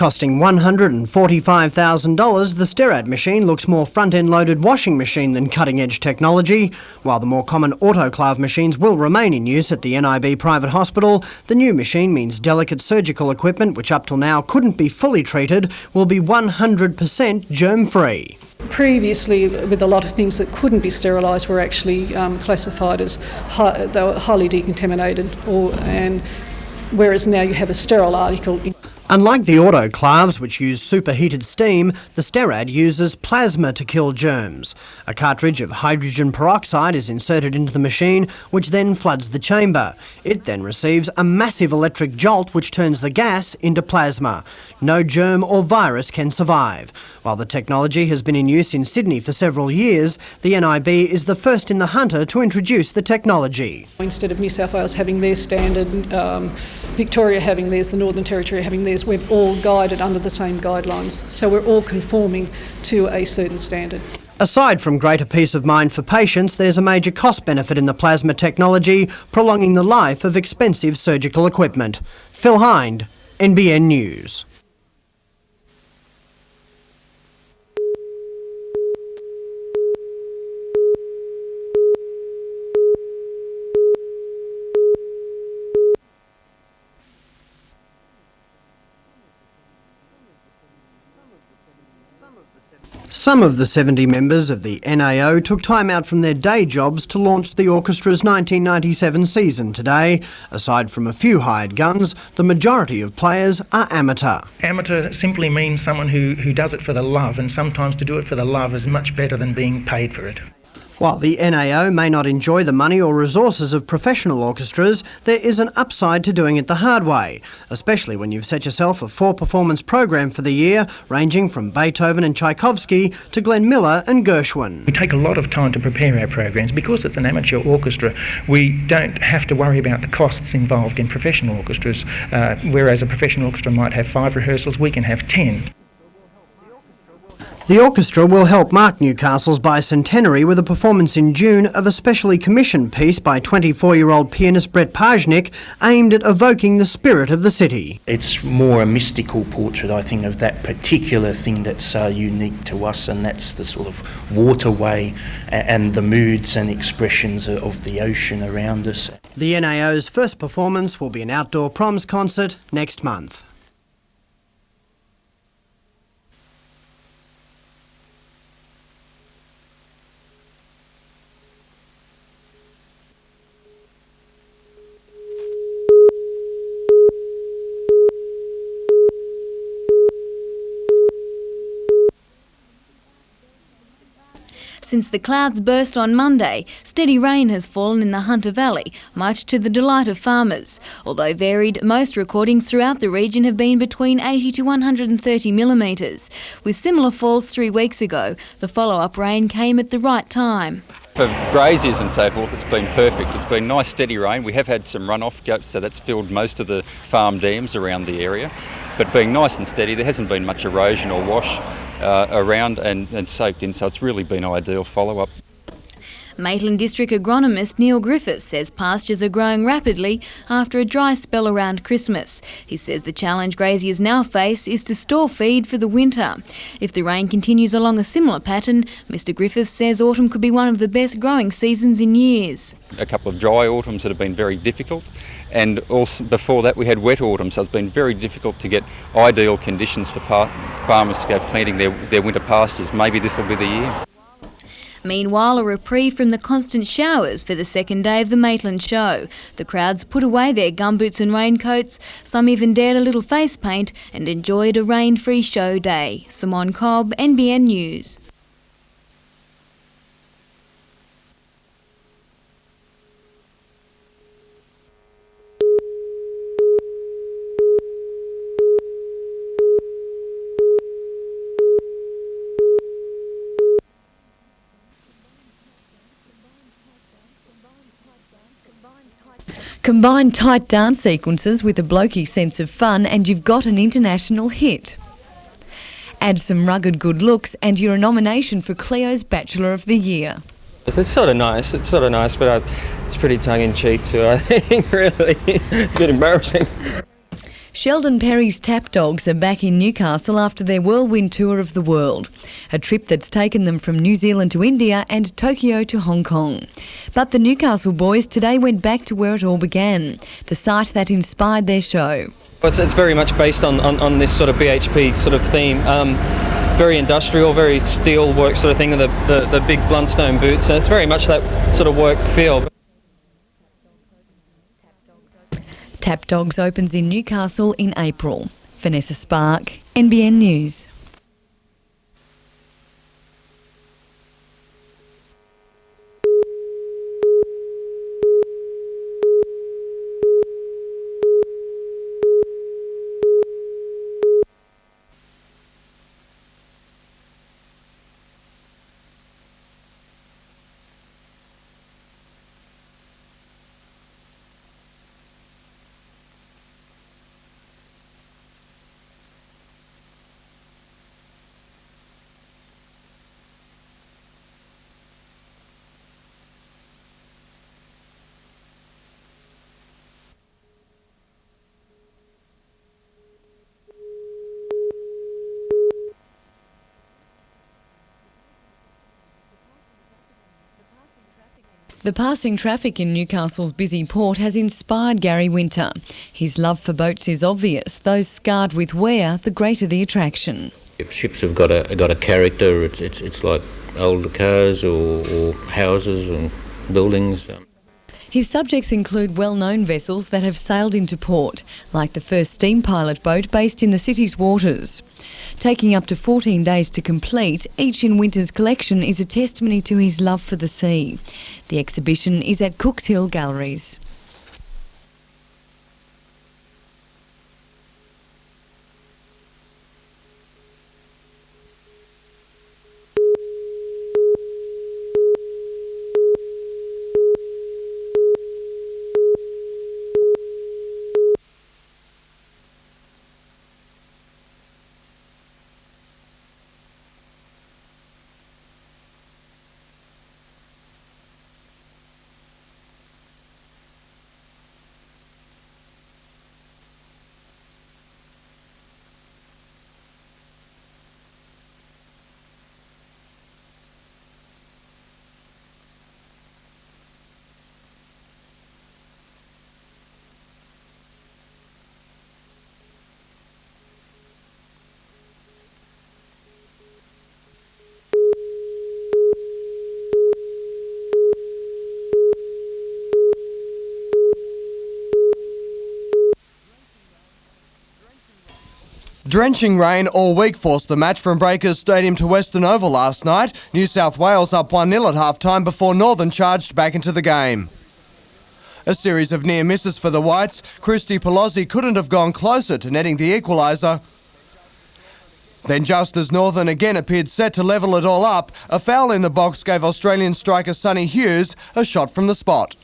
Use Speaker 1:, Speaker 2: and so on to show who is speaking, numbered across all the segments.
Speaker 1: Costing $145,000, the Sterad machine looks more front-end loaded washing machine than cutting-edge technology. While the more common autoclave machines will remain in use at the NIB private hospital, the new machine means delicate surgical equipment, which up till now couldn't be fully treated, will be 100% germ-free.
Speaker 2: Previously, with a lot of things that couldn't be sterilised were actually classified as they were highly decontaminated, whereas now you have a sterile article.
Speaker 1: Unlike the autoclaves, which use superheated steam, the Sterad uses plasma to kill germs. A cartridge of hydrogen peroxide is inserted into the machine, which then floods the chamber. It then receives a massive electric jolt which turns the gas into plasma. No germ or virus can survive. While the technology has been in use in Sydney for several years, the NIB is the first in the Hunter to introduce the technology.
Speaker 2: Instead of New South Wales having their standard, Victoria having theirs, the Northern Territory having theirs, we've all guided under the same guidelines. So we're all conforming to a certain standard.
Speaker 1: Aside from greater peace of mind for patients, there's a major cost benefit in the plasma technology, prolonging the life of expensive surgical equipment. Phil Hind, NBN News. Some of the 70 members of the NAO took time out from their day jobs to launch the orchestra's 1997 season today. Aside from a few hired guns, the majority of players are amateur.
Speaker 3: Amateur simply means someone who does it for the love, and sometimes to do it for the love is much better than being paid for it.
Speaker 1: While the NAO may not enjoy the money or resources of professional orchestras, there is an upside to doing it the hard way, especially when you've set yourself a 4-performance program for the year, ranging from Beethoven and Tchaikovsky to Glenn Miller and Gershwin.
Speaker 3: We take a lot of time to prepare our programs. Because it's an amateur orchestra, we don't have to worry about the costs involved in professional orchestras, whereas a professional orchestra might have 5 rehearsals, we can have 10.
Speaker 1: The orchestra will help mark Newcastle's bicentenary with a performance in June of a specially commissioned piece by 24-year-old pianist Brett Pajnik aimed at evoking the spirit of the city.
Speaker 4: It's more a mystical portrait, I think, of that particular thing that's unique to us, and that's the sort of waterway and the moods and expressions of the ocean around us.
Speaker 1: The NAO's first performance will be an outdoor proms concert next month.
Speaker 5: Since the clouds burst on Monday, steady rain has fallen in the Hunter Valley, much to the delight of farmers. Although varied, most recordings throughout the region have been between 80 to 130 millimetres. With similar falls 3 weeks ago, the follow-up rain came at the right time.
Speaker 6: For graziers and so forth, it's been perfect. It's been nice steady rain. We have had some runoff, so that's filled most of the farm dams around the area. But being nice and steady, there hasn't been much erosion or wash around and soaked in, so it's really been ideal follow-up.
Speaker 5: Maitland District agronomist Neil Griffiths says pastures are growing rapidly after a dry spell around Christmas. He says the challenge graziers now face is to store feed for the winter. If the rain continues along a similar pattern, Mr Griffiths says autumn could be one of the best growing seasons in years.
Speaker 6: A couple of dry autumns that have been very difficult, and also before that we had wet autumns, so it's been very difficult to get ideal conditions for farmers to go planting their winter pastures. Maybe this will be the year.
Speaker 5: Meanwhile, a reprieve from the constant showers for the second day of the Maitland show. The crowds put away their gumboots and raincoats, some even dared a little face paint and enjoyed a rain-free show day. Simone Cobb, NBN News.
Speaker 7: Combine tight dance sequences with a blokey sense of fun and you've got an international hit. Add some rugged good looks and you're a nomination for Cleo's Bachelor of the Year.
Speaker 8: It's sort of nice, but it's pretty tongue-in-cheek too, I think, really. It's a bit embarrassing.
Speaker 7: Sheldon Perry's Tap Dogs are back in Newcastle after their whirlwind tour of the world, a trip that's taken them from New Zealand to India and Tokyo to Hong Kong. But the Newcastle boys today went back to where it all began, the site that inspired their show.
Speaker 8: It's very much based on this sort of BHP sort of theme. Very industrial, very steel work sort of thing, with the big bluntstone boots, and it's very much that sort of work feel.
Speaker 7: Tap Dogs opens in Newcastle in April. Vanessa Spark, NBN News. The passing traffic in Newcastle's busy port has inspired Gary Winter. His love for boats is obvious. Those scarred with wear, the greater the attraction.
Speaker 9: Ships have got a character. It's like older cars or houses and buildings.
Speaker 7: His subjects include well-known vessels that have sailed into port, like the first steam pilot boat based in the city's waters. Taking up to 14 days to complete, each in Winter's collection is a testimony to his love for the sea. The exhibition is at Cooks Hill Galleries.
Speaker 10: Drenching rain all week forced the match from Breakers Stadium to Western Oval last night. New South Wales up 1-0 at half-time before Northern charged back into the game. A series of near misses for the Whites. Christy Pelosi couldn't have gone closer to netting the equaliser. Then just as Northern again appeared set to level it all up, a foul in the box gave Australian striker Sonny Hughes a shot from the spot.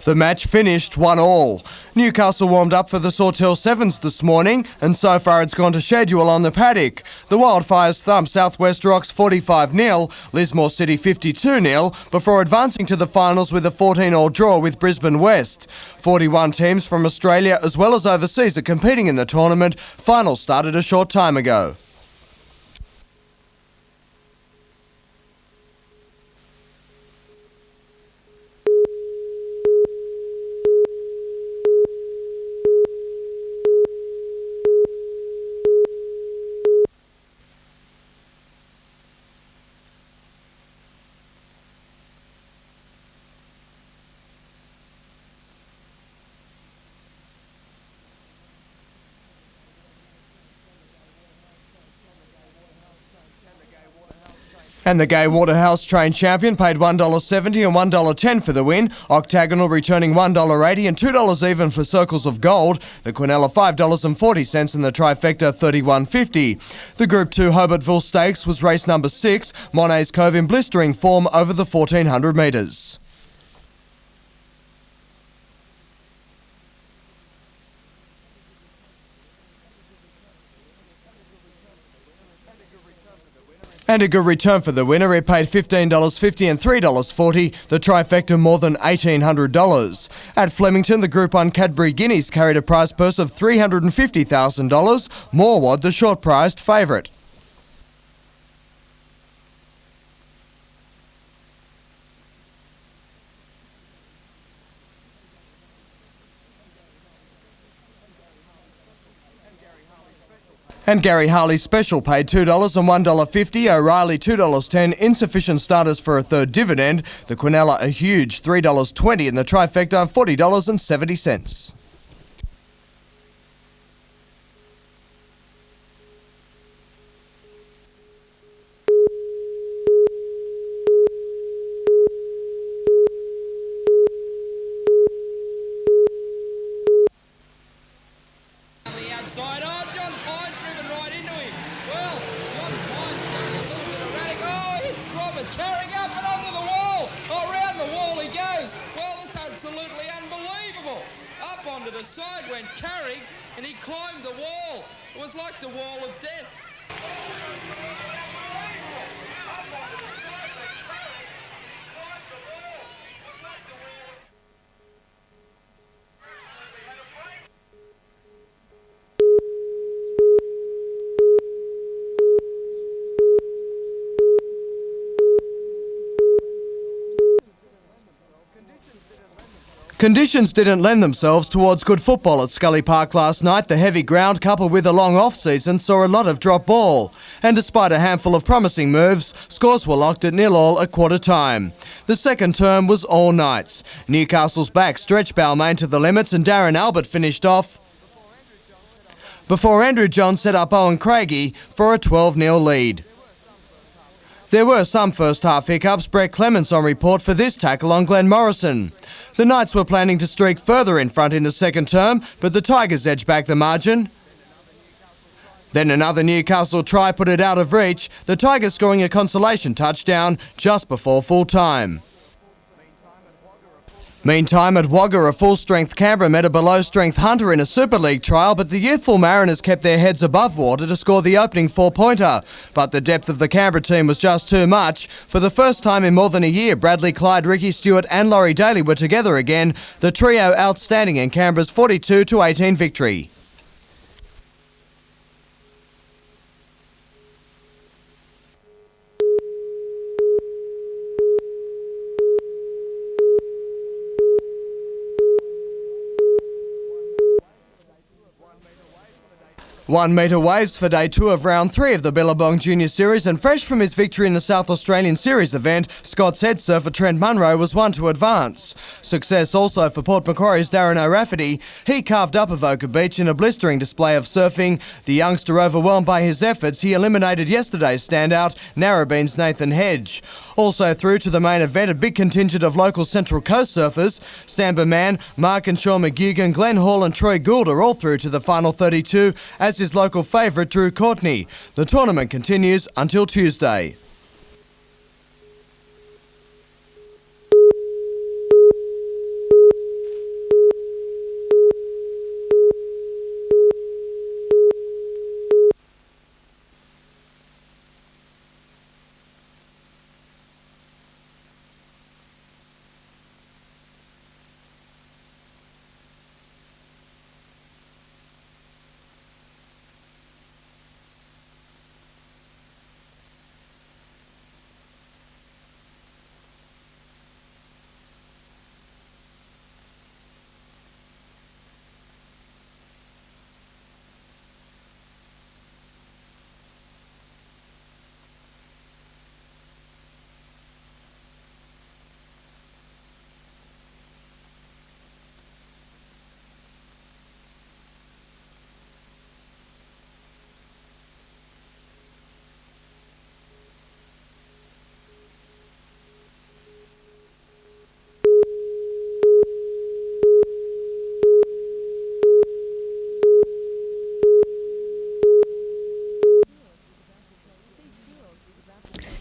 Speaker 10: The match finished 1-1. Newcastle warmed up for the Sawtell Sevens this morning, and so far it's gone to schedule on the paddock. The Wildfires thumped South West Rocks 45-0, Lismore City 52-0, before advancing to the finals with a 14-all draw with Brisbane West. 41 teams from Australia as well as overseas are competing in the tournament. Finals started a short time ago. And the Gay Waterhouse train champion paid $1.70 and $1.10 for the win. Octagonal returning $1.80 and $2 even for Circles of Gold. The Quinella $5.40 and the Trifecta $31.50. The Group 2 Hobartville Stakes was race number 6. Monet's Cove in blistering form over the 1400 metres. And a good return for the winner. He paid $15.50 and $3.40, the trifecta more than $1,800. At Flemington, the Group 1 Cadbury Guineas carried a prize purse of $350,000. Morwood, the short-priced favourite. And Gary Harley's special paid $2 and $1.50, O'Reilly $2.10, insufficient starters for a third dividend, the Quinella a huge $3.20 and the trifecta $40.70.
Speaker 11: Carrying up and onto the wall. Around the wall he goes. Well, it's absolutely unbelievable. Up onto the side went Carrick and he climbed the wall. It was like the wall of death.
Speaker 10: Conditions didn't lend themselves towards good football at Scully Park last night. The heavy ground, coupled with a long off-season, saw a lot of drop ball. And despite a handful of promising moves, scores were locked at 0-0 at quarter time. The second term was all nights. Newcastle's back stretched Balmain to the limits and Darren Albert finished off before Andrew John set up Owen Craigie for a 12-0 lead. There were some first-half hiccups. Brett Clements on report for this tackle on Glenn Morrison. The Knights were planning to streak further in front in the second term, but the Tigers edged back the margin. Then another Newcastle try put it out of reach, the Tigers scoring a consolation touchdown just before full-time. Meantime, at Wagga, a full-strength Canberra met a below-strength Hunter in a Super League trial, but the youthful Mariners kept their heads above water to score the opening four-pointer. But the depth of the Canberra team was just too much. For the first time in more than a year, Bradley Clyde, Ricky Stewart and Laurie Daly were together again, the trio outstanding in Canberra's 42-18 victory. One-metre waves for day 2 of round 3 of the Billabong Junior Series, and fresh from his victory in the South Australian Series event, Scott's head surfer Trent Munro was one to advance. Success also for Port Macquarie's Darren O'Rafferty. He carved up Avoca Beach in a blistering display of surfing. The youngster, overwhelmed by his efforts, he eliminated yesterday's standout, Narrabeen's Nathan Hedge. Also through to the main event, a big contingent of local Central Coast surfers. Samba Man, Mark and Sean McGugan, Glenn Hall and Troy Gould are all through to the final 32, as his local favourite Drew Courtney. The tournament continues until Tuesday.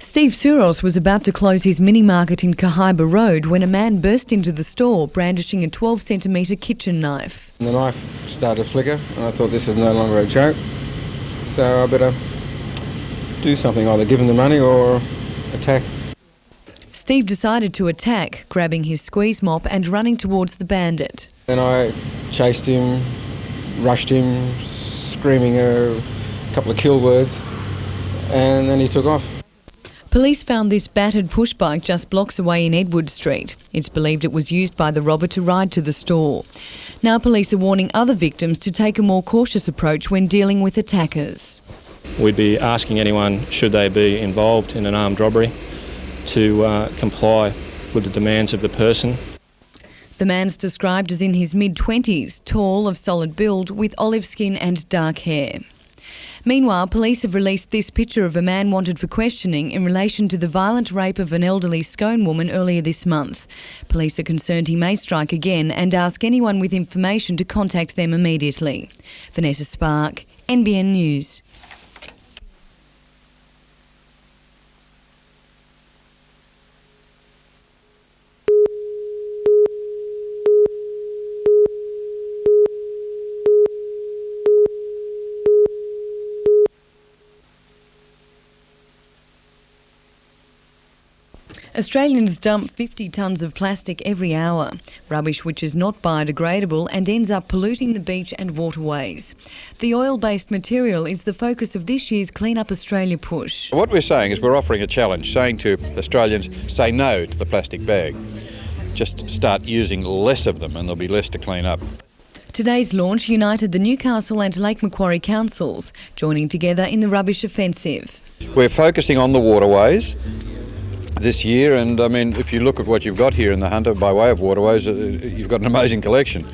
Speaker 7: Steve Suros was about to close his mini-market in Cahaiba Road when a man burst into the store brandishing a 12-centimetre kitchen knife.
Speaker 12: The knife started to flicker and I thought this is no longer a joke, so I better do something, either give him the money or attack.
Speaker 7: Steve decided to attack, grabbing his squeeze mop and running towards the bandit.
Speaker 12: Then I chased him, rushed him, screaming a couple of kill words, and then he took off.
Speaker 7: Police found this battered pushbike just blocks away in Edward Street. It's believed it was used by the robber to ride to the store. Now police are warning other victims to take a more cautious approach when dealing with attackers.
Speaker 13: We'd be asking anyone, should they be involved in an armed robbery, to comply with the demands of the person.
Speaker 7: The man's described as in his mid-20s, tall, of solid build, with olive skin and dark hair. Meanwhile, police have released this picture of a man wanted for questioning in relation to the violent rape of an elderly Scone woman earlier this month. Police are concerned he may strike again and ask anyone with information to contact them immediately. Vanessa Spark, NBN News. Australians dump 50 tonnes of plastic every hour, rubbish which is not biodegradable and ends up polluting the beach and waterways. The oil-based material is the focus of this year's Clean Up Australia push.
Speaker 14: What we're saying is we're offering a challenge, saying to Australians, say no to the plastic bag. Just start using less of them and there'll be less to clean up.
Speaker 7: Today's launch united the Newcastle and Lake Macquarie councils, joining together in the rubbish offensive.
Speaker 14: We're focusing on the waterways this year, and I mean, if you look at what you've got here in the Hunter by way of waterways, you've got an amazing collection.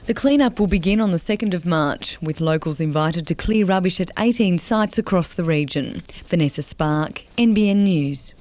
Speaker 7: The clean-up will begin on the 2nd of March, with locals invited to clear rubbish at 18 sites across the region. Vanessa Spark, NBN News.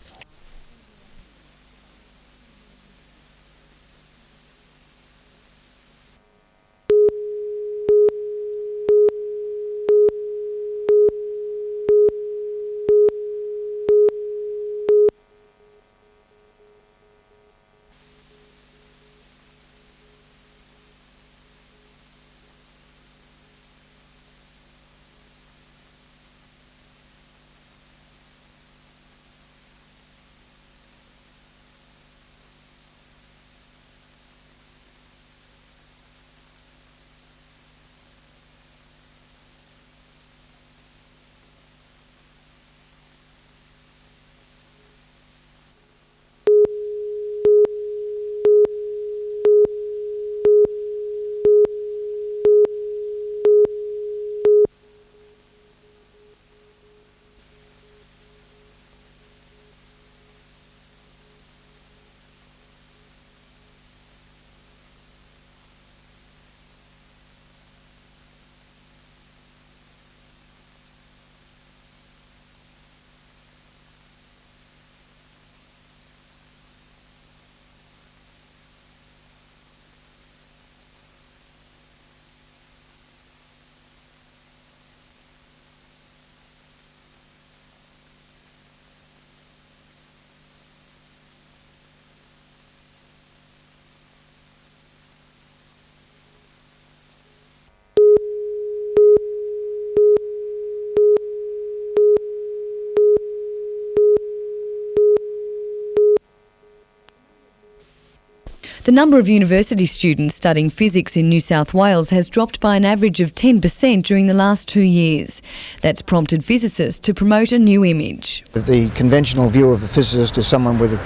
Speaker 7: The number of university students studying physics in New South Wales has dropped by an average of 10% during the last 2 years. That's prompted physicists to promote a new image.
Speaker 15: The conventional view of a physicist is someone with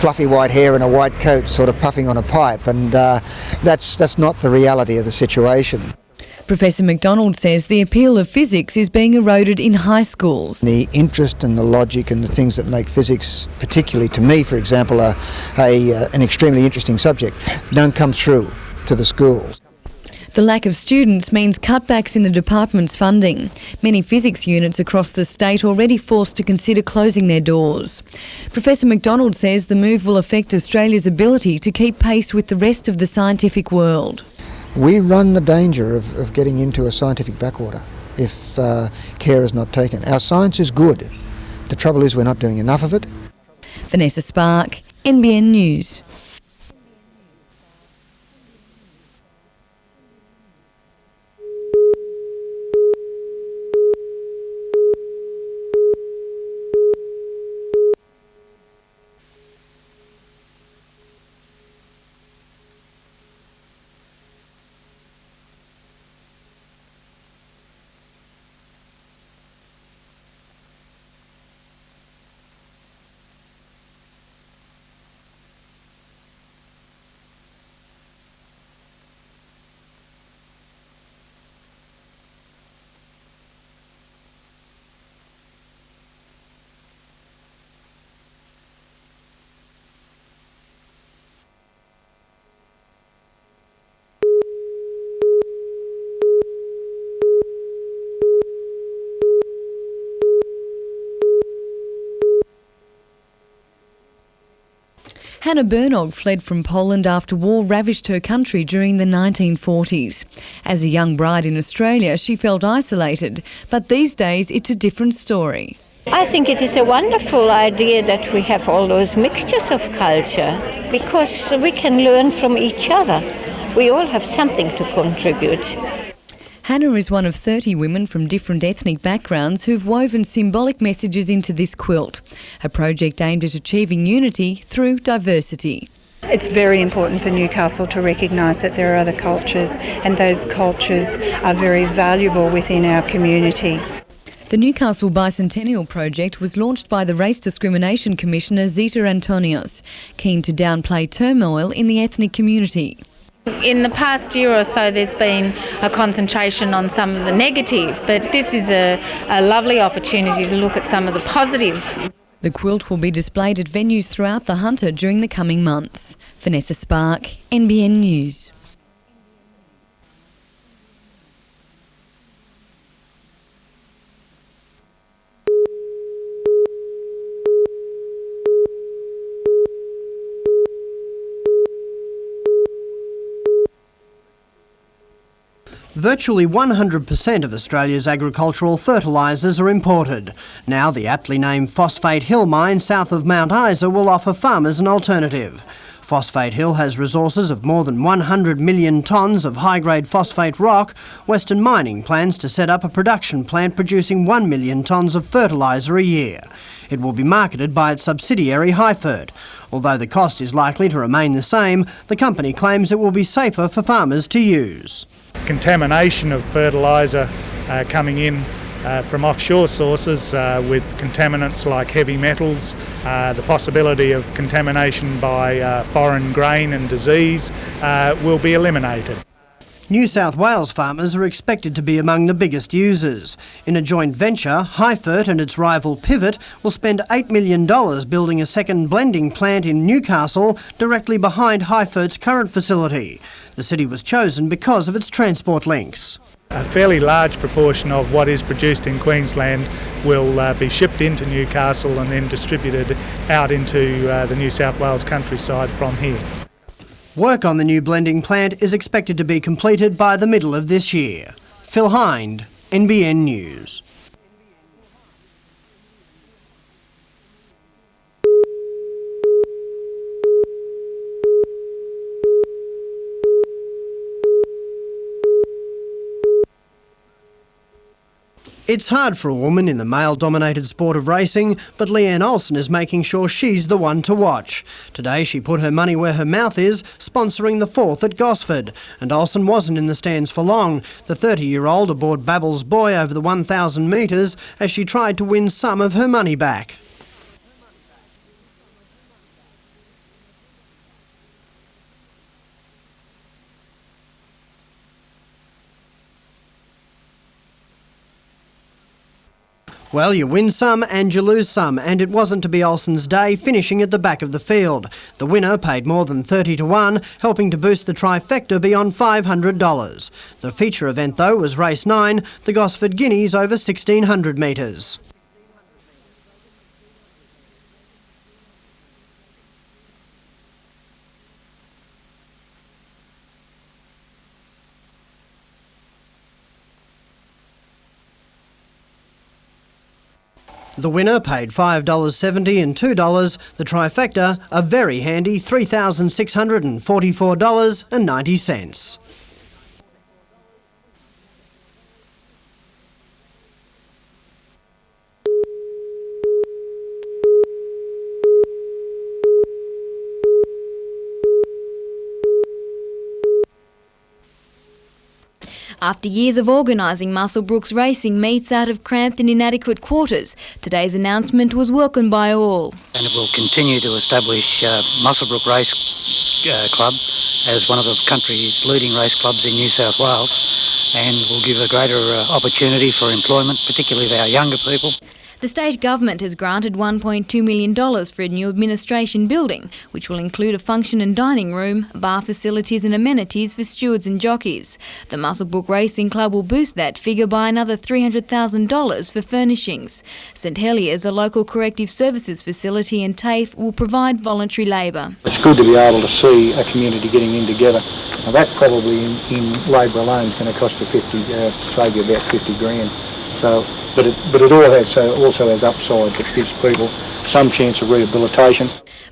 Speaker 15: fluffy white hair and a white coat sort of puffing on a pipe, and that's not the reality of the situation.
Speaker 7: Professor McDonald says the appeal of physics is being eroded in high schools.
Speaker 15: The interest and the logic and the things that make physics, particularly to me, for example, an extremely interesting subject, don't come through to the schools.
Speaker 7: The lack of students means cutbacks in the department's funding. Many physics units across the state already forced to consider closing their doors. Professor McDonald says the move will affect Australia's ability to keep pace with the rest of the scientific world.
Speaker 15: We run the danger of getting into a scientific backwater if care is not taken. Our science is good. The trouble is we're not doing enough of it.
Speaker 7: Vanessa Spark, NBN News. Hannah Bernog fled from Poland after war ravished her country during the 1940s. As a young bride in Australia, she felt isolated, but these days it's a different story.
Speaker 16: I think it is a wonderful idea that we have all those mixtures of culture, because we can learn from each other. We all have something to contribute.
Speaker 7: Hannah is one of 30 women from different ethnic backgrounds who've woven symbolic messages into this quilt, a project aimed at achieving unity through diversity.
Speaker 17: It's very important for Newcastle to recognise that there are other cultures, and those cultures are very valuable within our community.
Speaker 7: The Newcastle Bicentennial Project was launched by the Race Discrimination Commissioner Zita Antonios, keen to downplay turmoil in the ethnic community.
Speaker 18: In the past year or so there's been a concentration on some of the negative, but this is a lovely opportunity to look at some of the positive.
Speaker 7: The quilt will be displayed at venues throughout the Hunter during the coming months. Vanessa Spark, NBN News.
Speaker 1: Virtually 100% of Australia's agricultural fertilisers are imported. Now the aptly named Phosphate Hill mine south of Mount Isa will offer farmers an alternative. Phosphate Hill has resources of more than 100 million tonnes of high-grade phosphate rock. Western Mining plans to set up a production plant producing 1 million tonnes of fertiliser a year. It will be marketed by its subsidiary Highfert. Although the cost is likely to remain the same, the company claims it will be safer for farmers to use.
Speaker 19: Contamination of fertiliser coming in from offshore sources with contaminants like heavy metals, the possibility of contamination by foreign grain and disease will be eliminated.
Speaker 1: New South Wales farmers are expected to be among the biggest users. In a joint venture, Highfert and its rival Pivot will spend $8 million building a second blending plant in Newcastle directly behind Highfert's current facility. The city was chosen because of its transport links.
Speaker 19: A fairly large proportion of what is produced in Queensland will be shipped into Newcastle and then distributed out into the New South Wales countryside from here.
Speaker 1: Work on the new blending plant is expected to be completed by the middle of this year. Phil Hind, NBN News. It's hard for a woman in the male-dominated sport of racing, but Leanne Olsen is making sure she's the one to watch. Today she put her money where her mouth is, sponsoring the 4th at Gosford. And Olsen wasn't in the stands for long. The 30-year-old aboard Babel's Boy over the 1,000 metres as she tried to win some of her money back. Well, you win some and you lose some, and it wasn't to be Olsen's day, finishing at the back of the field. The winner paid more than 30 to 1, helping to boost the trifecta beyond $500. The feature event, though, was race 9, the Gosford Guineas over 1,600 metres. The winner paid $5.70 and $2. The trifecta, a very handy $3,644.90.
Speaker 5: After years of organising Muswellbrook's racing meets out of cramped and inadequate quarters, today's announcement was welcomed by all.
Speaker 20: And it will continue to establish Muswellbrook Race Club as one of the country's leading race clubs in New South Wales, and will give a greater opportunity for employment, particularly of our younger people.
Speaker 5: The state government has granted $1.2 million for a new administration building, which will include a function and dining room, bar facilities and amenities for stewards and jockeys. The Muswellbrook Racing Club will boost that figure by another $300,000 for furnishings. St Helier's, a local corrective services facility, and TAFE will provide voluntary labour.
Speaker 21: It's good to be able to see a community getting in together. Now that probably in labour alone is going to cost you save you about 50 grand. So, but it also has upside that gives people some chance of rehabilitation.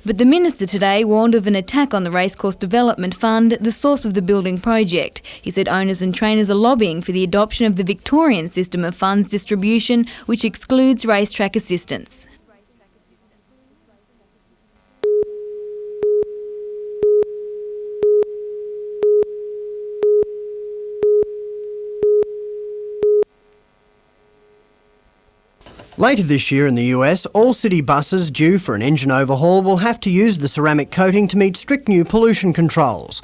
Speaker 5: But the minister today warned of an attack on the Racecourse Development Fund, the source of the building project. He said owners and trainers are lobbying for the adoption of the Victorian system of funds distribution, which excludes racetrack assistance.
Speaker 1: Later this year in the US, all city buses due for an engine overhaul will have to use the ceramic coating to meet strict new pollution controls.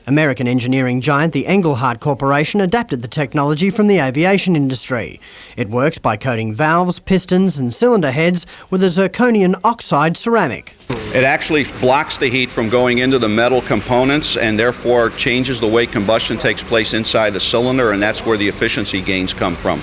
Speaker 1: American engineering giant the Engelhart Corporation adapted the technology from the aviation industry. It works by coating valves, pistons and cylinder heads with a zirconium oxide ceramic.
Speaker 22: It actually blocks the heat from going into the metal components and therefore changes the way combustion takes place inside the cylinder, and that's where the efficiency gains come from.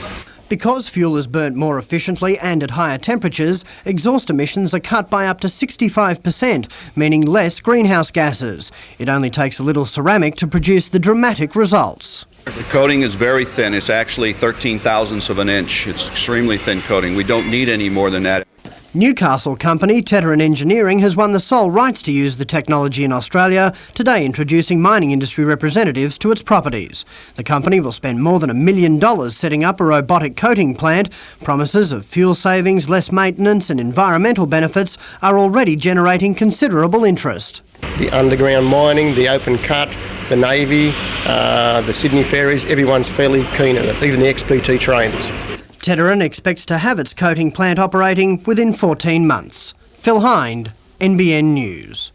Speaker 1: Because fuel is burnt more efficiently and at higher temperatures, exhaust emissions are cut by up to 65%, meaning less greenhouse gases. It only takes a little ceramic to produce the dramatic results.
Speaker 22: The coating is very thin. It's actually 13 thousandths of an inch. It's extremely thin coating. We don't need any more than that.
Speaker 1: Newcastle company Torres Engineering has won the sole rights to use the technology in Australia, today introducing mining industry representatives to its properties. The company will spend more than $1 million setting up a robotic coating plant. Promises of fuel savings, less maintenance and environmental benefits are already generating considerable interest.
Speaker 23: The underground mining, the open cut, the Navy, the Sydney ferries, everyone's fairly keen on it, even the XPT trains.
Speaker 1: Torres expects to have its coating plant operating within 14 months. Phil Hind, NBN News.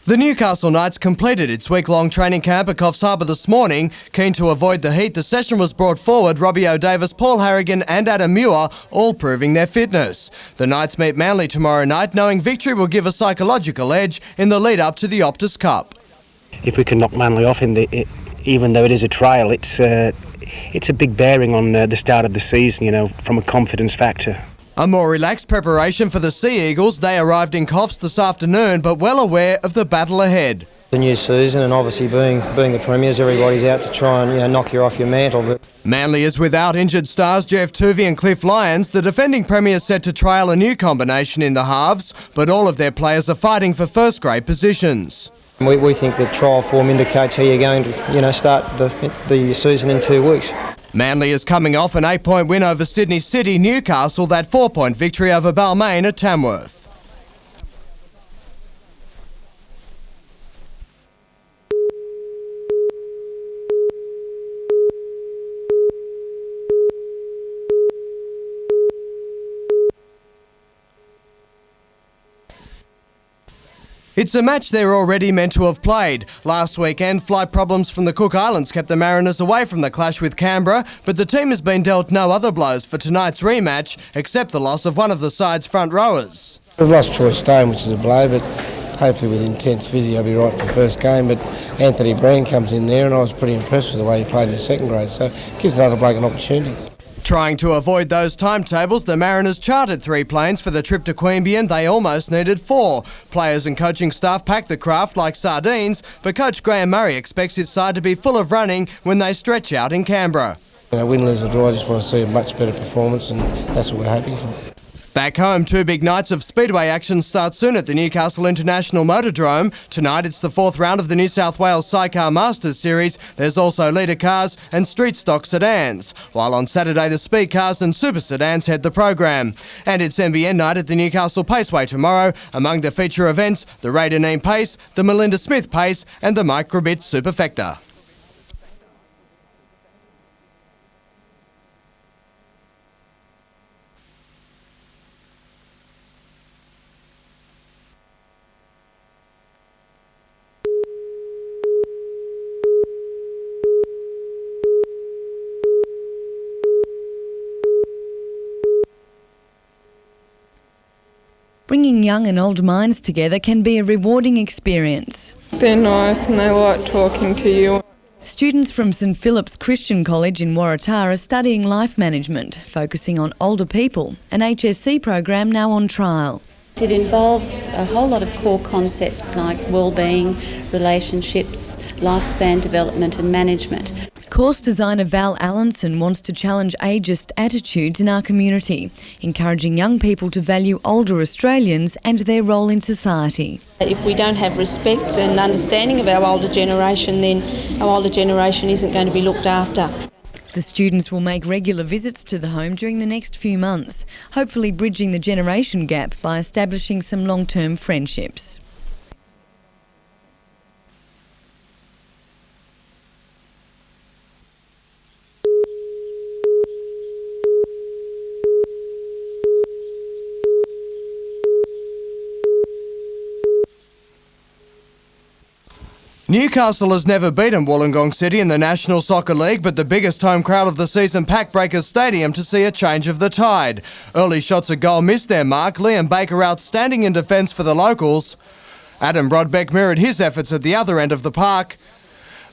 Speaker 10: The Newcastle Knights completed its week-long training camp at Coffs Harbour this morning. Keen to avoid the heat, the session was brought forward. Robbie O'Davis, Paul Harrigan and Adam Muir all proving their fitness. The Knights meet Manly tomorrow night, knowing victory will give a psychological edge in the lead-up to the Optus Cup.
Speaker 24: If we can knock Manly off, even though it is a trial, it's a big bearing on the start of the season, from a confidence factor.
Speaker 10: A more relaxed preparation for the Sea Eagles. They arrived in Coffs this afternoon, but well aware of the battle ahead.
Speaker 25: The new season, and obviously being the premiers, everybody's out to try and knock you off your mantle. But
Speaker 10: Manly is without injured stars Jeff Tuvey and Cliff Lyons. The defending premiers set to trial a new combination in the halves, but all of their players are fighting for first-grade positions.
Speaker 25: We think the trial form indicates how you're going to start the season in 2 weeks.
Speaker 10: Manly is coming off an 8-point win over Sydney City. Newcastle that 4-point victory over Balmain at Tamworth. It's a match they're already meant to have played. Last weekend, flight problems from the Cook Islands kept the Mariners away from the clash with Canberra, but the team has been dealt no other blows for tonight's rematch, except the loss of one of the side's front rowers.
Speaker 24: We've lost Troy Stone, which is a blow, but hopefully with intense physio he'll be right for the first game. But Anthony Brand comes in there, and I was pretty impressed with the way he played in the second grade, so it gives another bloke an opportunity.
Speaker 10: Trying to avoid those timetables, the Mariners chartered 3 planes for the trip to Queanbeyan. They almost needed 4. Players and coaching staff packed the craft like sardines, but coach Graham Murray expects his side to be full of running when they stretch out in Canberra.
Speaker 24: Win, lose or draw, I just want to see a much better performance, and that's what we're hoping for.
Speaker 10: Back home, 2 big nights of speedway action start soon at the Newcastle International Motordrome. Tonight it's the 4th round of the New South Wales Sidecar Masters Series. There's also leader cars and street stock sedans. While on Saturday the speed cars and super sedans head the program. And it's NBN night at the Newcastle Paceway tomorrow. Among the feature events, the Ray Deneen Pace, the Melinda Smith Pace and the Microbit Superfecta.
Speaker 7: Bringing young and old minds together can be a rewarding experience.
Speaker 2: They're nice and they like talking to you.
Speaker 7: Students from St Philip's Christian College in Waratah are studying life management, focusing on older people, an HSC program now on trial.
Speaker 3: It involves a whole lot of core concepts like well-being, relationships, lifespan development and management.
Speaker 7: Course designer Val Allenson wants to challenge ageist attitudes in our community, encouraging young people to value older Australians and their role in society.
Speaker 4: If we don't have respect and understanding of our older generation, then our older generation isn't going to be looked after.
Speaker 7: The students will make regular visits to the home during the next few months, hopefully bridging the generation gap by establishing some long-term friendships.
Speaker 10: Newcastle has never beaten Wollongong City in the National Soccer League, but the biggest home crowd of the season packed Breakers Stadium to see a change of the tide. Early shots at goal missed their mark. Liam Baker outstanding in defence for the locals. Adam Brodbeck mirrored his efforts at the other end of the park.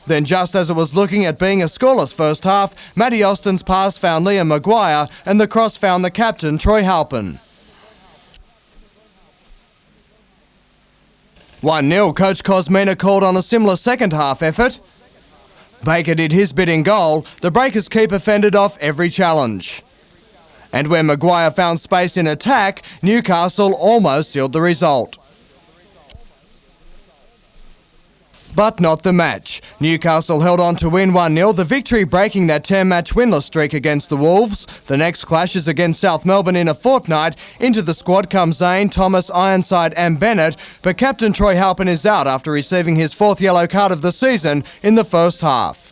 Speaker 10: Then just as it was looking at being a scoreless first half, Matty Austin's pass found Liam Maguire and the cross found the captain Troy Halpin. 1-0, Coach Cosmina called on a similar second-half effort. Baker did his bit in goal. The Breakers keeper fended off every challenge. And when Maguire found space in attack, Newcastle almost sealed the result. But not the match. Newcastle held on to win 1-0, the victory breaking that 10-match winless streak against the Wolves. The next clash is against South Melbourne in a fortnight. Into the squad come Zane, Thomas, Ironside and Bennett, but captain Troy Halpin is out after receiving his 4th yellow card of the season in the first half.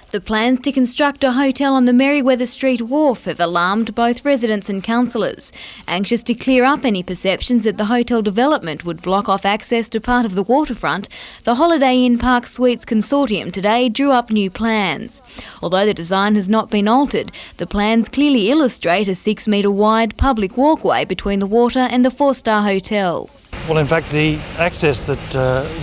Speaker 5: The plans to construct a hotel on the Merriweather Street Wharf have alarmed both residents and councillors. Anxious to clear up any perceptions that the hotel development would block off access to part of the waterfront, the Holiday Inn Park Suites Consortium today drew up new plans. Although the design has not been altered, the plans clearly illustrate a 6-metre wide public walkway between the water and the 4-star hotel.
Speaker 6: Well, in fact, the access that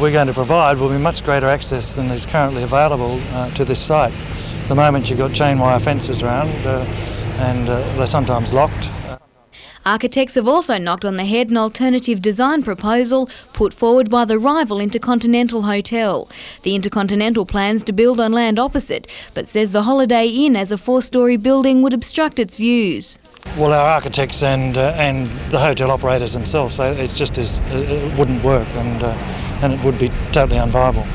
Speaker 6: we're going to provide will be much greater access than is currently available to this site. At the moment, you've got chain wire fences around and they're sometimes locked.
Speaker 5: Architects have also knocked on the head an alternative design proposal put forward by the rival Intercontinental Hotel. The Intercontinental plans to build on land opposite, but says the Holiday Inn as a 4-storey building would obstruct its views.
Speaker 6: Well, our architects and the hotel operators themselves say it wouldn't work and it would be totally unviable.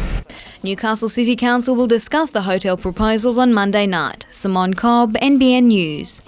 Speaker 5: Newcastle City Council will discuss the hotel proposals on Monday night. Simone Cobb, NBN News.